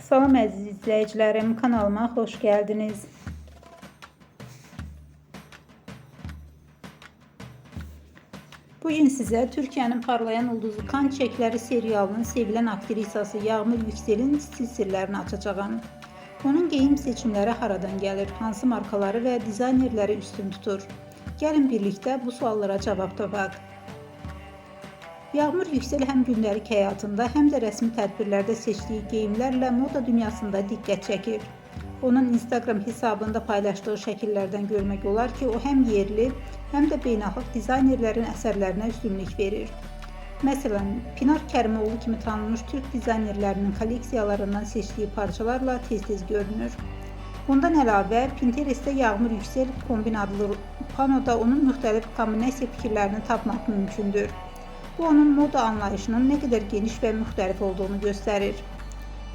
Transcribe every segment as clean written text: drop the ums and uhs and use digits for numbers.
Salam əziz izləyicilərim, kanalıma xoş gəldiniz. Bugün sizə Türkiyənin parlayan ulduzu Kan Çiçəkləri serialının sevilən aktrisası Yağmur Yüksel'in stil sirlərini açacağım. Onun geyim seçimləri haradan gəlir, hansı markaları və dizaynerləri üstün tutur? Gəlin birlikdə bu suallara cavab tapaq. Yağmur Yüksel həm gündəlik həyatında, həm də rəsmi tədbirlərdə seçdiyi geyimlərlə moda dünyasında diqqət çəkir. Onun Instagram hesabında paylaşdığı şəkillərdən görmək olar ki, o həm yerli, həm də beynəlxalq dizaynerlərin əsərlərinə üstünlük verir. Məsələn, Pinar Kərimoğlu kimi tanınmış türk dizaynerlərinin kolleksiyalarından seçdiyi parçalarla tez-tez görünür. Bundan əlavə, Pinterestdə Yağmur Yüksel kombin adlı panoda onun müxtəlif kombinasiya fikirlərini tapmaq mümkündür. Bu, onun moda anlayışının nə qədər geniş və müxtəlif olduğunu göstərir.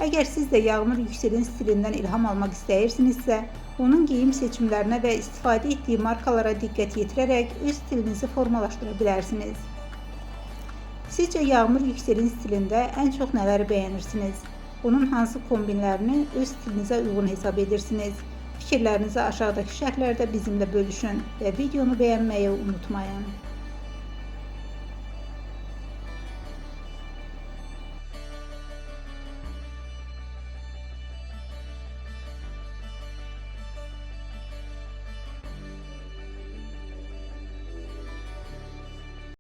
Əgər siz də Yağmur Yüksel'in stilindən ilham almaq istəyirsinizsə, onun geyim seçimlərinə və istifadə etdiyi markalara diqqət yetirərək öz stilinizi formalaşdıra bilərsiniz. Sizcə Yağmur Yüksel'in stilində ən çox nələri bəyənirsiniz? Onun hansı kombinlərini öz stilinizə uyğun hesab edirsiniz? Fikirlərinizi aşağıdakı şərhlərdə bizimlə bölüşün və videonu bəyənməyi unutmayın.